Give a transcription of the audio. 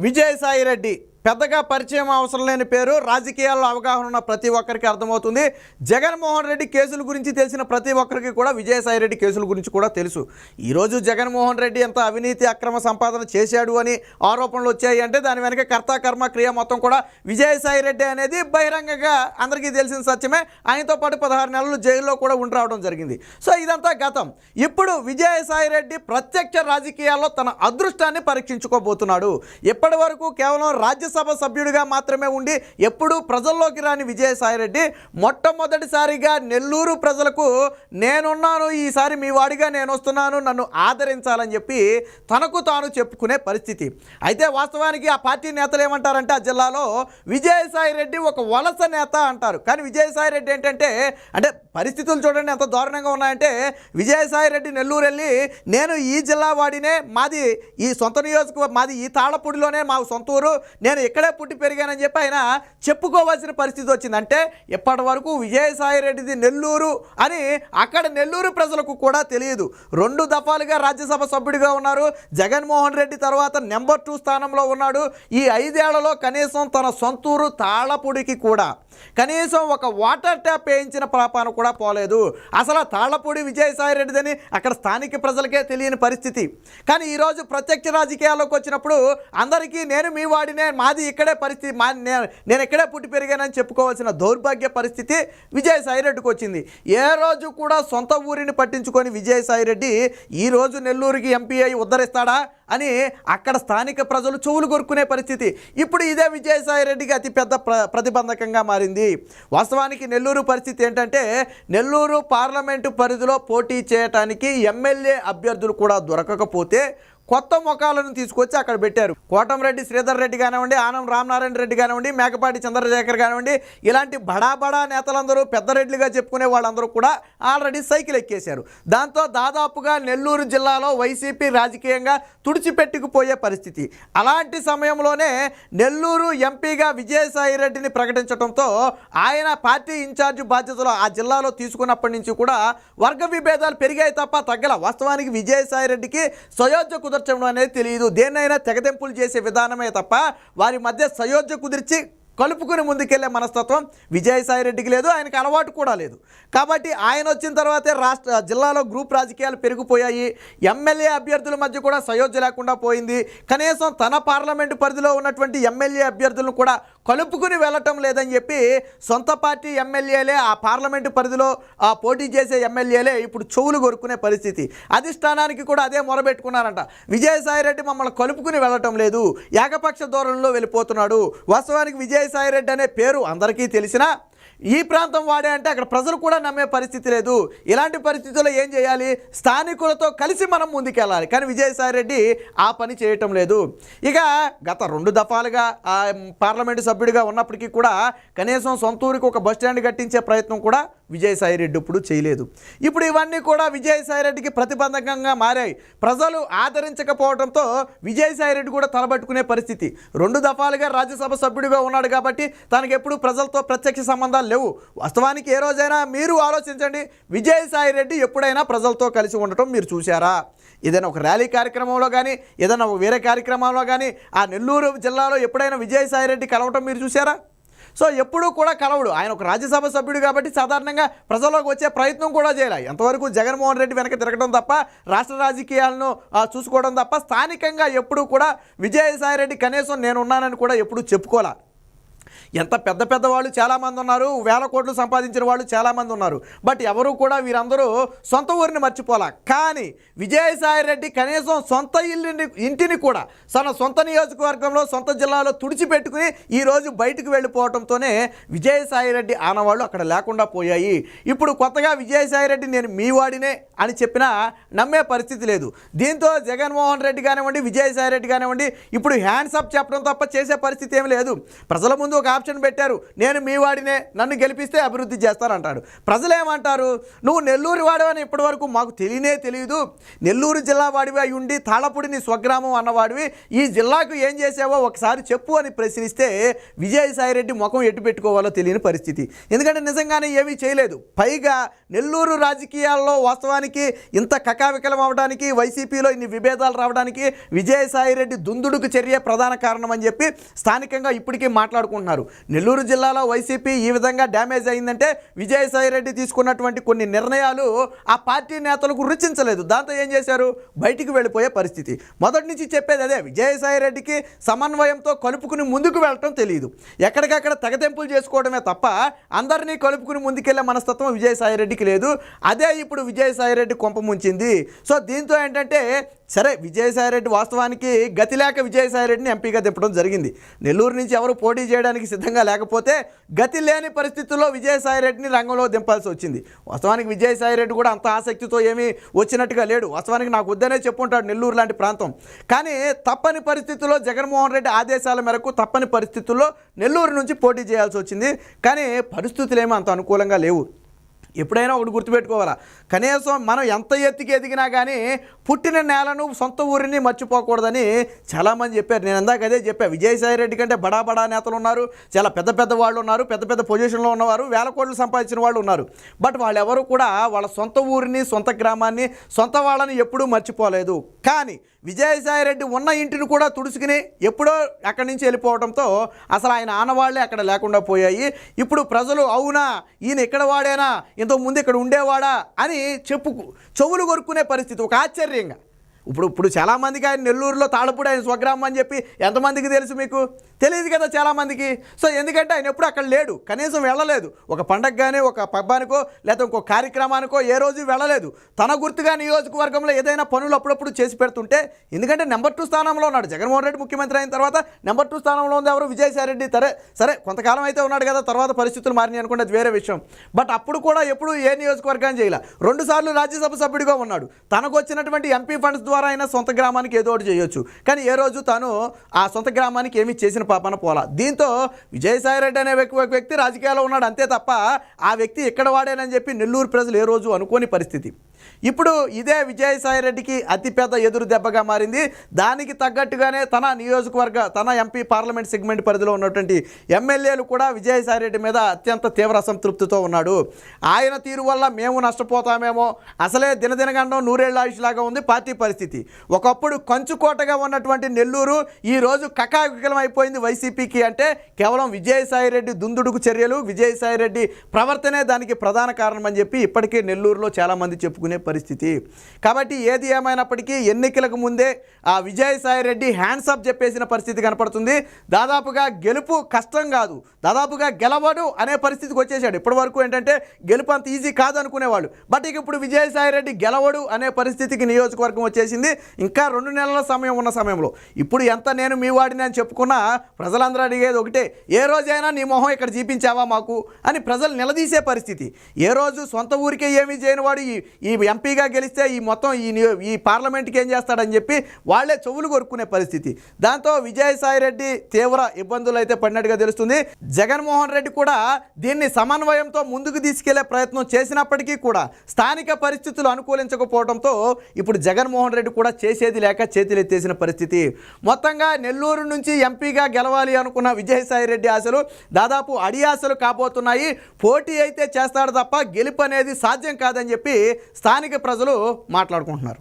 విజయసాయి రెడ్డి పెద్దగా పరిచయం అవసరం లేని పేరు, రాజకీయాల్లో అవగాహన ఉన్న ప్రతి ఒక్కరికి అర్థమవుతుంది. జగన్మోహన్ రెడ్డి కేసుల గురించి తెలిసిన ప్రతి ఒక్కరికి కూడా విజయసాయి రెడ్డి కేసుల గురించి కూడా తెలుసు. ఈరోజు జగన్మోహన్ రెడ్డి ఎంత అవినీతి అక్రమ సంపాదన చేశాడు అని ఆరోపణలు వచ్చాయి అంటే దాని వెనక కర్త కర్మ క్రియ మొత్తం కూడా విజయసాయి రెడ్డి అనేది బహిరంగంగా అందరికీ తెలిసిన సత్యమే. ఆయనతో పాటు 16 నెలలు జైల్లో కూడా ఉండి రావడం జరిగింది. సో ఇదంతా గతం. ఇప్పుడు విజయసాయి రెడ్డి ప్రత్యక్ష రాజకీయాల్లో తన అదృష్టాన్ని పరీక్షించుకోబోతున్నాడు. ఇప్పటి వరకు కేవలం రాజ్యసభ సభ్యుడిగా మాత్రమే ఉండి ఎప్పుడూ ప్రజల్లోకి రాని విజయసాయిరెడ్డి మొట్టమొదటిసారిగా నెల్లూరు ప్రజలకు నేనున్నాను, ఈసారి మీ వాడిగా నేను వస్తున్నాను, నన్ను ఆదరించాలని చెప్పి తనకు తాను చెప్పుకునే పరిస్థితి. అయితే వాస్తవానికి ఆ పార్టీ నేతలు ఏమంటారంటే ఆ జిల్లాలో విజయసాయిరెడ్డి ఒక వలస నేత అంటారు. కానీ విజయసాయిరెడ్డి ఏంటంటే పరిస్థితులు చూడండి ఎంత దారుణంగా ఉన్నాయంటే విజయసాయిరెడ్డి నెల్లూరు వెళ్ళి నేను ఈ జిల్లా వాడినే, మాది ఈ సొంత నియోజకవర్గం, మాది ఈ తాళపూడిలోనే మా సొంత ఊరు, నేను ఇక్కడే పుట్టి పెరిగానని చెప్పి ఆయన చెప్పుకోవాల్సిన పరిస్థితి వచ్చింది. అంటే ఇప్పటి వరకు విజయసాయిరెడ్డిది నెల్లూరు అని అక్కడ నెల్లూరు ప్రజలకు కూడా తెలియదు. 2 దఫాలుగా రాజ్యసభ సభ్యుడిగా ఉన్నారు. జగన్మోహన్ రెడ్డి తర్వాత నెంబర్ 2 స్థానంలో ఉన్నాడు. ఈ 5 ఏళ్లలో కనీసం తన సొంతూరు తాళపూడికి కూడా కనీసం ఒక వాటర్ ట్యాప్ వేయించిన పాపాన కూడా పోలేదు. అసలు తాళపూడి విజయసాయిరెడ్డిదని అక్కడ స్థానిక ప్రజలకే తెలియని పరిస్థితి. కానీ ఈరోజు ప్రత్యక్ష రాజకీయాల్లోకి వచ్చినప్పుడు అందరికీ నేను మీ వాడినే, మాది ఇక్కడే పరిస్థితి, నేను ఇక్కడే పుట్టి పెరిగానని చెప్పుకోవాల్సిన దౌర్భాగ్య పరిస్థితి విజయసాయిరెడ్డికి వచ్చింది. ఏ రోజు కూడా సొంత ఊరిని పట్టించుకొని విజయసాయిరెడ్డి ఈరోజు నెల్లూరుకి ఎంపీ అయి ఉద్ధరిస్తాడా అని అక్కడ స్థానిక ప్రజలు చెవులు కొరుక్కునే పరిస్థితి. ఇప్పుడు ఇదే విజయసాయిరెడ్డికి అతిపెద్ద ప్రతిబంధకంగా మారింది. వాస్తవానికి నెల్లూరు పరిస్థితి ఏంటంటే నెల్లూరు పార్లమెంటు పరిధిలో పోటీ చేయడానికి ఎమ్మెల్యే అభ్యర్థులు కూడా దొరకకపోతే కొత్త ముఖాలను తీసుకొచ్చి అక్కడ పెట్టారు. కోటంరెడ్డి శ్రీధర్ రెడ్డి కానివ్వండి, ఆనం రామనారాయణ రెడ్డి కానివ్వండి, మేకపాటి చంద్రశేఖర్ కానివ్వండి, ఇలాంటి బడా నేతలందరూ పెద్ద రెడ్లుగా చెప్పుకునే వాళ్ళందరూ కూడా ఆల్రెడీ సైకిల్ ఎక్కేశారు. దాంతో దాదాపుగా నెల్లూరు జిల్లాలో వైసీపీ రాజకీయంగా తుడిచిపెట్టుకుపోయే పరిస్థితి. అలాంటి సమయంలోనే నెల్లూరు ఎంపీగా విజయసాయిరెడ్డిని ప్రకటించడంతో ఆయన పార్టీ ఇన్ఛార్జ్ బాధ్యతలు ఆ జిల్లాలో తీసుకున్నప్పటి నుంచి కూడా వర్గ విభేదాలు పెరిగాయి తప్ప తగ్గల. వాస్తవానికి విజయసాయిరెడ్డికి సయోధ్య కుదర్చడం అనేది తెలియదు. దేన్నైనా తెగదెంపులు చేసే విధానమే తప్ప వారి మధ్య సయోధ్య కుదిర్చి కలుపుకుని ముందుకెళ్లే మనస్తత్వం విజయసాయిరెడ్డికి లేదు, ఆయనకు అలవాటు కూడా లేదు. కాబట్టి ఆయన వచ్చిన తర్వాతే జిల్లాలో గ్రూప్ రాజకీయాలు పెరిగిపోయాయి. ఎమ్మెల్యే అభ్యర్థుల మధ్య కూడా సయోధ్య లేకుండా పోయింది. కనీసం తన పార్లమెంటు పరిధిలో ఉన్నటువంటి ఎమ్మెల్యే అభ్యర్థులను కూడా కలుపుకుని వెళ్ళటం లేదని చెప్పి సొంత పార్టీ ఎమ్మెల్యేలే ఆ పార్లమెంటు పరిధిలో పోటీ చేసే ఎమ్మెల్యేలే ఇప్పుడు చెవులు కొరుక్కునే పరిస్థితి. అధిష్టానానికి కూడా అదే మొరబెట్టుకున్నారంట. విజయసాయిరెడ్డి మమ్మల్ని కలుపుకుని వెళ్ళటం లేదు, ఏకపక్ష ధోరణిలో వెళ్ళిపోతున్నాడు. వాస్తవానికి విజయసాయిరెడ్డి అనే పేరు అందరికీ తెలిసినా ఈ ప్రాంతం వాడే అంటే అక్కడ ప్రజలు కూడా నమ్మే పరిస్థితి లేదు. ఇలాంటి పరిస్థితుల్లో ఏం చేయాలి? స్థానికులతో కలిసి మనం ముందుకెళ్ళాలి. కానీ విజయసాయిరెడ్డి ఆ పని చేయటం లేదు. ఇక గత 2 దఫాలుగా పార్లమెంటు సభ్యుడిగా ఉన్నప్పటికీ కూడా కనీసం సొంతూరికి ఒక బస్టాండ్ కట్టించే ప్రయత్నం కూడా విజయసాయిరెడ్డి ఇప్పుడు చేయలేదు. ఇప్పుడు ఇవన్నీ కూడా విజయసాయిరెడ్డికి ప్రతిబంధకంగా మారాయి. ప్రజలు ఆదరించకపోవడంతో విజయసాయిరెడ్డి కూడా తలబట్టుకునే పరిస్థితి. 2 దఫాలుగా రాజ్యసభ సభ్యుడిగా ఉన్నాడు కాబట్టి తనకు ఎప్పుడు ప్రజలతో ప్రత్యక్ష సంబంధాలు లేవు. వాస్తవానికి ఏ రోజైనా మీరు ఆలోచించండి, విజయసాయిరెడ్డి ఎప్పుడైనా ప్రజలతో కలిసి ఉండటం మీరు చూశారా? ఏదైనా ఒక ర్యాలీ కార్యక్రమంలో కానీ ఏదైనా వేరే కార్యక్రమంలో కానీ ఆ నెల్లూరు జిల్లాలో ఎప్పుడైనా విజయసాయిరెడ్డి కలవటం మీరు చూశారా? సో ఎప్పుడూ కూడా కలవడు. ఆయన ఒక రాజ్యసభ సభ్యుడు కాబట్టి సాధారణంగా ప్రజల్లోకి వచ్చే ప్రయత్నం కూడా చేయాలి. ఎంతవరకు జగన్మోహన్ రెడ్డి వెనక తిరగడం తప్ప, రాష్ట్ర రాజకీయాలను చూసుకోవడం తప్ప స్థానికంగా ఎప్పుడూ కూడా విజయసాయిరెడ్డి కనీసం నేనున్నానని కూడా ఎప్పుడూ చెప్పుకోలే. ఎంత పెద్ద వాళ్ళు చాలామంది ఉన్నారు, వేల కోట్లు సంపాదించిన వాళ్ళు చాలామంది ఉన్నారు. బట్ ఎవరు కూడా వీరందరూ సొంత ఊరిని మర్చిపోలే. కానీ విజయసాయిరెడ్డి కనీసం సొంత ఇంటిని కూడా తన సొంత నియోజకవర్గంలో సొంత జిల్లాలో తుడిచిపెట్టుకుని ఈరోజు బయటకు వెళ్ళిపోవడంతోనే విజయసాయిరెడ్డి ఆనవాళ్ళు అక్కడ లేకుండా పోయాయి. ఇప్పుడు కొత్తగా విజయసాయిరెడ్డి నేను మీ వాడినే అని చెప్పినా నమ్మే పరిస్థితి లేదు. దీంతో జగన్మోహన్ రెడ్డి కానివ్వండి, విజయసాయిరెడ్డి కానివ్వండి ఇప్పుడు హ్యాండ్స్ అప్ చెప్పడం తప్ప చేసే పరిస్థితి ఏమి లేదు. ప్రజల ముందు ఒక ఆప్షన్ పెట్టారు, నేను మీ వాడినే, నన్ను గెలిపిస్తే అభివృద్ధి చేస్తానంటాడు. ప్రజలు ఏమంటారు, నువ్వు నెల్లూరు వాడివని ఇప్పటివరకు మాకు తెలియదు, నెల్లూరు జిల్లా వాడివి అయి ఉండి తాళపూడి నీ స్వగ్రామం అన్నవాడివి, ఈ జిల్లాకు ఏం చేసావో ఒకసారి చెప్పు అని ప్రశ్నిస్తే విజయసాయిరెడ్డి ముఖం ఎటు పెట్టుకోవాలో తెలియని పరిస్థితి. ఎందుకంటే నిజంగానే ఏమీ చేయలేదు. పైగా నెల్లూరు రాజకీయాల్లో వాస్తవానికి ఇంత కకావికలం అవడానికి, వైసీపీలో ఇన్ని విభేదాలు రావడానికి విజయసాయిరెడ్డి దుందుడుకు చర్య ప్రధాన కారణం అని చెప్పి స్థానికంగా ఇప్పటికీ మాట్లాడుకుంటున్నారు. నెల్లూరు జిల్లాలో వైసీపీ ఈ విధంగా డ్యామేజ్ అయిందంటే విజయసాయిరెడ్డి తీసుకున్నటువంటి కొన్ని నిర్ణయాలు ఆ పార్టీ నేతలకు రుచించలేదు. దాంతో ఏం చేశారు, బయటికి వెళ్ళిపోయే పరిస్థితి. మొదటి నుంచి చెప్పేది అదే, విజయసాయిరెడ్డికి సమన్వయంతో కలుపుకుని ముందుకు వెళ్ళటం తెలియదు, ఎక్కడికక్కడ తెగతెంపులు చేసుకోవడమే తప్ప అందరినీ కలుపుకుని ముందుకెళ్లే మనస్తత్వం విజయసాయిరెడ్డికి లేదు. అదే ఇప్పుడు విజయసాయిరెడ్డి కొంప ముంచింది. సో దీంతో ఏంటంటే సరే, విజయసాయిరెడ్డి వాస్తవానికి గతి లేక విజయసాయిరెడ్డిని ఎంపీగా దింపడం జరిగింది. నెల్లూరు నుంచి ఎవరు పోటీ చేయడానికి సిద్ధంగా లేకపోతే గతి లేని పరిస్థితుల్లో విజయసాయిరెడ్డిని రంగంలో దింపాల్సి వచ్చింది. వాస్తవానికి విజయసాయిరెడ్డి కూడా అంత ఆసక్తితో ఏమీ వచ్చినట్టుగా లేడు. వాస్తవానికి నాకు వద్దనే చెప్పుంటాడు నెల్లూరు లాంటి ప్రాంతం. కానీ తప్పని పరిస్థితుల్లో జగన్మోహన్ రెడ్డి ఆదేశాల మేరకు తప్పని పరిస్థితుల్లో నెల్లూరు నుంచి పోటీ చేయాల్సి వచ్చింది. కానీ పరిస్థితులు ఏమీ అంత అనుకూలంగా లేవు. ఎప్పుడైనా ఒకటి గుర్తుపెట్టుకోవాలా, కనీసం మనం ఎంత ఎత్తుకి ఎదిగినా కానీ పుట్టిన నేలను, సొంత ఊరిని మర్చిపోకూడదని చాలామంది చెప్పారు. నేను ఇందాక అదే చెప్పాను, విజయసాయిరెడ్డి కంటే బడా నేతలు ఉన్నారు, చాలా పెద్ద వాళ్ళు ఉన్నారు, పెద్ద పొజిషన్లో ఉన్నవారు, వేల కోట్లు సంపాదించిన వాళ్ళు ఉన్నారు. బట్ వాళ్ళెవరూ కూడా వాళ్ళ సొంత ఊరిని, సొంత గ్రామాన్ని, సొంత వాళ్ళని ఎప్పుడూ మర్చిపోలేదు. కానీ విజయసాయిరెడ్డి ఉన్న ఇంటిని కూడా తుడుచుకుని ఎప్పుడో అక్కడి నుంచి వెళ్ళిపోవడంతో అసలు ఆయన ఆనవాళ్లే అక్కడ లేకుండా పోయాయి. ఇప్పుడు ప్రజలు అవునా ఈయన ఇక్కడ వాడేనా, ఇంతకుముందు ఇక్కడ ఉండేవాడా అని చెవులు కొరుక్కునే పరిస్థితి. ఒక ఆశ్చర్యంగా ఇప్పుడు చాలామందికి ఆయన నెల్లూరులో తాళపూడి ఆయన స్వగ్రామం అని చెప్పి ఎంతమందికి తెలుసు, మీకు తెలియదు కదా చాలామందికి. సో ఎందుకంటే ఆయన ఎప్పుడు అక్కడ లేడు, కనీసం వెళ్ళలేదు. ఒక పండగ కానీ, ఒక పబ్బానికో లేదా ఇంకో కార్యక్రమానికో ఏ రోజు వెళ్ళలేదు. తన గుర్తుగా నియోజకవర్గంలో ఏదైనా పనులు అప్పుడప్పుడు చేసి పెడుతుంటే, ఎందుకంటే నెంబర్ 2 స్థానంలో ఉన్నాడు జగన్మోహన్ రెడ్డి. ముఖ్యమంత్రి అయిన తర్వాత నెంబర్ 2 స్థానంలో ఉంది ఎవరు, విజయసాయిరెడ్డి. సరే కొంతకాలం అయితే ఉన్నాడు కదా, తర్వాత పరిస్థితులు మారినాయి అనుకుంటే అది వేరే విషయం. బట్ అప్పుడు కూడా ఎప్పుడు ఏ నియోజకవర్గాన్ని చేయాల. 2 సార్లు రాజ్యసభ సభ్యుడిగా ఉన్నాడు. తనకు వచ్చినటువంటి ఎంపీ ఫండ్స్ ద్వారా అయినా సొంత గ్రామానికి ఏదో ఒకటి చేయొచ్చు. కానీ ఏ రోజు తాను ఆ సొంత గ్రామానికి ఏమీ చేసిన పాపన పోలా. దీంతో విజయసాయిరెడ్డి అనే వ్యక్తి రాజకీయాల్లో ఉన్నాడు అంతే తప్ప ఆ వ్యక్తి ఇక్కడ వాడేనని చెప్పి నెల్లూరు ప్రజలు ఏ రోజు అనుకోని పరిస్థితి. ఇప్పుడు ఇదే విజయసాయిరెడ్డికి అతిపెద్ద ఎదురు దెబ్బగా మారింది. దానికి తగ్గట్టుగానే తన ఎంపీ పార్లమెంట్ సెగ్మెంట్ పరిధిలో ఉన్నటువంటి ఎమ్మెల్యేలు కూడా విజయసాయిరెడ్డి మీద అత్యంత తీవ్ర అసంతృప్తితో ఉన్నాడు. ఆయన తీరు వల్ల మేము నష్టపోతామేమో, అసలే దినదినగండం నూరేళ్ల ఆయుష్లాగా ఉంది పార్టీ పరిస్థితి. ఒకప్పుడు కంచుకోటగా ఉన్నటువంటి నెల్లూరు ఈరోజు కకావికలం అయిపోయింది వైసీపీకి. అంటే కేవలం విజయసాయిరెడ్డి దుందుడుకు చర్యలు, విజయసాయిరెడ్డి ప్రవర్తనే దానికి ప్రధాన కారణం అని చెప్పి ఇప్పటికే నెల్లూరులో చాలామంది చెప్పుకునే పరిస్థితి. కాబట్టి ఏది ఏమైనప్పటికీ ఎన్నికలకు ముందే ఆ విజయసాయిరెడ్డి హ్యాండ్సప్ చెప్పేసిన పరిస్థితి కనపడుతుంది. దాదాపుగా గెలుపు కష్టం కాదు, దాదాపుగా గెలవడు అనే పరిస్థితికి వచ్చేసాడు. ఇప్పటి వరకు ఏంటంటే గెలుపు అంత ఈజీ కాదు అనుకునేవాళ్ళు. బట్ ఇక ఇప్పుడు విజయసాయిరెడ్డి గెలవడు అనే పరిస్థితికి నియోజకవర్గం వచ్చేసింది. ఇంకా 2 నెలల సమయం ఉన్న సమయంలో ఇప్పుడు ఎంత నేను మీ వాడిని అని చెప్పుకున్నా ప్రజలందరూ అడిగేది ఒకటే, ఏ రోజైనా నీ మొహం ఇక్కడ చూపించావా మాకు అని ప్రజలు నిలదీసే పరిస్థితి. ఏ రోజు సొంత ఊరికే ఏమీ చేయని వాడు ఈ ఎంపీగా గెలిస్తే ఈ మొత్తం ఈ పార్లమెంట్కి ఏం చేస్తాడని చెప్పి వాళ్లే చెవులు కొరుక్కునే పరిస్థితి. దాంతో విజయసాయిరెడ్డి తీవ్ర ఇబ్బందులు అయితే పడినట్టుగా తెలుస్తుంది. జగన్మోహన్ రెడ్డి కూడా దీన్ని సమన్వయంతో ముందుకు తీసుకెళ్లే ప్రయత్నం చేసినప్పటికీ కూడా స్థానిక పరిస్థితులు అనుకూలించకపోవడంతో ఇప్పుడు జగన్మోహన్ రెడ్డి కూడా చేసేది లేక చేతులెత్తేసిన పరిస్థితి. మొత్తంగా నెల్లూరు నుంచి ఎంపీగా గెలవాలి అనుకున్న విజయసాయిరెడ్డి ఆశలు దాదాపు అడియాసలు కాబోతున్నాయి. పోటీ అయితే చేస్తాడు తప్ప గెలుపు అనేది సాధ్యం కాదని చెప్పి స్థానిక ప్రజలు మాట్లాడుకుంటున్నారు.